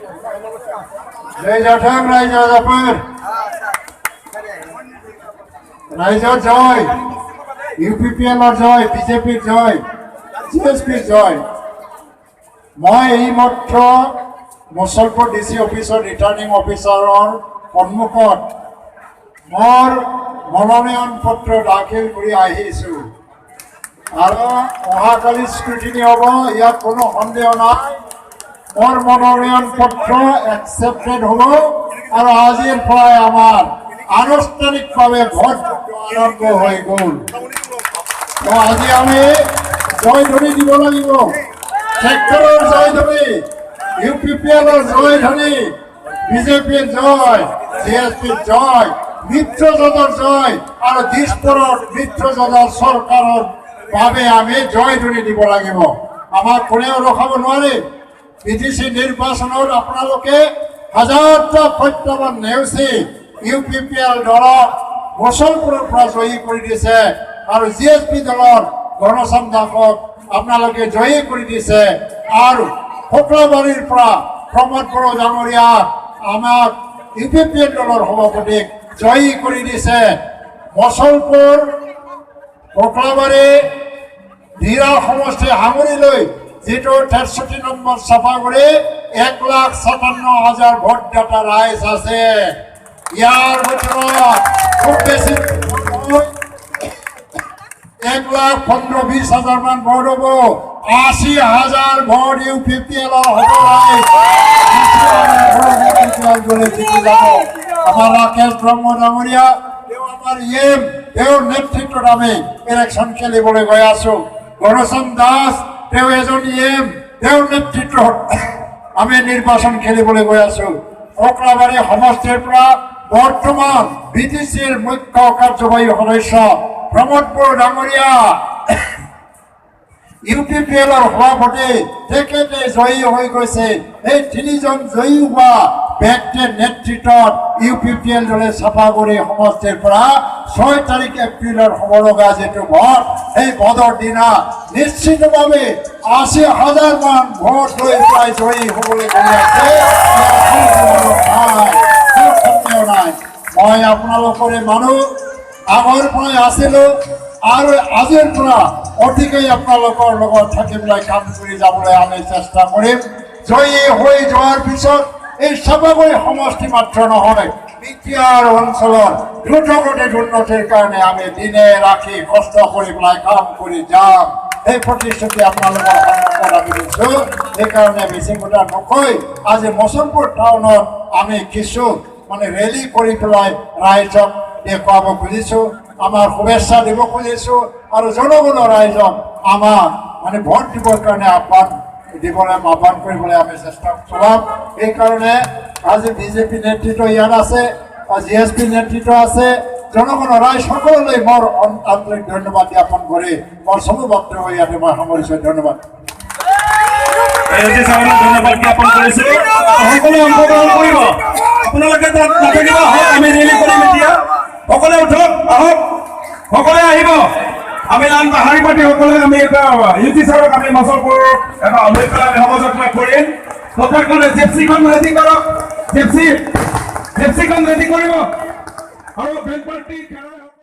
जय जाठक रायजापुर रायजा जय ইউপিপিএল জয় বিজেপিৰ জয় জিএসপিৰ জয় মই এই মাত্ৰ মুছলপুৰ ডিসি অফিসৰ ৰিটাৰ্নিং অফিচাৰৰ সন্মুখত মোৰ মনোনয়ন পত্ৰ দাখিল কৰি আহিছোঁ আৰু অহাকালি স্ক্ৰুটিনি হ'ব ইয়াত কোনো সন্দেহ নাই মোৰ মনোনয়ন পত্ৰ একসেপ্টেড হ'ব আৰু আজিৰ পৰাই আমাৰ আনুষ্ঠানিকভাৱে ভোট আৰম্ভ হৈ গ'ল আজি আমি জয়ধ্বনি দিব লাগিব ট্ৰেক্টৰৰ জয়ধ্বনি ইউপিপিএলৰ জয়ধ্বনি বিজেপিৰ জয় জিএসপিৰ জয় মিত্ৰজোঁটৰ জয় আৰু দিশপুৰৰ মিত্ৰজোঁটৰ চৰকাৰৰ বাবে আমি জয়ধ্বনি দিব লাগিব আমাক কোনেও ৰখাব নোৱাৰে বিটিসি নিৰ্বাচনত আপোনালোকে হাজাৰটা প্ৰত্যাহ্বান নেওচি ইউপিপিএল দলক মুছলপুৰৰ পৰা জয়ী কৰি দিছে আৰু জিএসপি দলৰ গণচম দাসক আপোনালোকে জয়ী কৰি দিছে আৰু শুক্ৰবাৰীৰ পৰা প্ৰমোদ বড়ো ডাঙৰীয়া আমাক ইউপিপিএল দলৰ সভাপতিক জয়ী কৰি দিছে মুছলপুৰ শুক্ৰবাৰী ধীৰা সমষ্টি সামৰি লৈ যেটো ৬৩ নম্বৰ চাপাগুৰি ১,৫৭,০০০ ভোটদাতা ৰাইজ আছে ইয়াৰ ভিতৰত খুব বেছি ১,১৫,০০০ মান ভোট হ'ব ৮০,০০০ ভোট ইউপিপিএলৰ হ'ব আমাৰ ৰাকেশ ব্ৰহ্ম ডাঙৰীয়া তেওঁ আমাৰ তেওঁৰ নেতৃত্বত আমি ইলেকশ্যন খেলিবলৈ গৈ আছো গণচম দাস তেওঁ এজন তেওঁৰ নেতৃত্বত আমি নিৰ্বাচন খেলিবলৈ গৈ আছো শুক্ৰবাৰী সমষ্টিৰ পৰা বৰ্তমান বিটিসিৰ মুখ্য কাৰ্যবাহী সদস্য প্ৰমোদ বড়ো ডাঙৰীয়া ইউপিপিএলৰ সভাপতি তেখেতে জয়ী হৈ গৈছে এই তিনিজন জয়ী হোৱা ব্যক্তিৰ নেতৃত্বত ইউপিপিএল দলে চাপাগুৰি সমষ্টিৰ পৰা ৬ তাৰিখ এপ্ৰিলৰ হ'ব লগা যিটো ভোট সেই ভোটৰ দিনা নিশ্চিতভাৱে ৮০,০০০ মান ভোট লৈ প্ৰায় জয়ী হ'বলৈ গৈ আছে নাই মই আপোনালোকৰে মানুহ আগৰ পৰাই আছিলোঁ আৰু আজিৰ পৰা অতিকেই আপোনালোকৰ লগত থাকি পেলাই কাম কৰি যাবলৈ আমি চেষ্টা কৰিম জয়ী হৈ যোৱাৰ পিছত এই চাপাগুৰি সমষ্টি মাত্ৰ নহয় বিটিআৰ অঞ্চলৰ দ্ৰুতগতিত উন্নতিৰ কাৰণে আমি দিনে ৰাতি কষ্ট কৰি পেলাই কাম কৰি যাম এই প্ৰতিশ্ৰুতি আপোনালোকৰ সন্মুখত আমি দিছোঁ সেইকাৰণে বেছি কথা নকৈ আজি মুছলপুৰ টাউনত আমি কিছু মানে ৰেলী কৰি পেলাই ৰাইজক দেখুৱাব খুজিছোঁ আমাৰ শুভেচ্ছা দিব খুজিছোঁ আৰু জনগণৰ ৰাইজক আমাক মানে ভোট দিবৰ কাৰণে আহ্বান কৰিবলৈ আমি চেষ্টা চলাম সেইকাৰণে আজি বিজেপি নেতৃত্ব ইয়াত আছে জিএসপি নেতৃত্ব আছে জনগণৰ ৰাইজ সকলোলৈ মোৰ আন্তৰিক ধন্যবাদ জ্ঞাপন কৰি মোৰ চমু বক্তব্য ইয়াতে মই সামৰিছোঁ ধন্যবাদ ধন্যবাদ জ্ঞাপন কৰিছোঁ সকলোৱে অংশগ্ৰহণ কৰিব আপোনালোকে নাথাকিব আমি ৰেলী কৰিম এতিয়া সকলোৱে উঠক আহক সকলোৱে আহিব আমি লাল বাহাৰী পাৰ্টি সকলোৱে আমি এটা ইউটি ছাৰক আমি মুছলপুৰ এটা লৈ পেলাই সহযোগিতা কৰিম সকলোৱে জেপচিখন ৰেডি কৰক জেপচিখন ৰেডি কৰিব আৰু বেল পাৰ্টি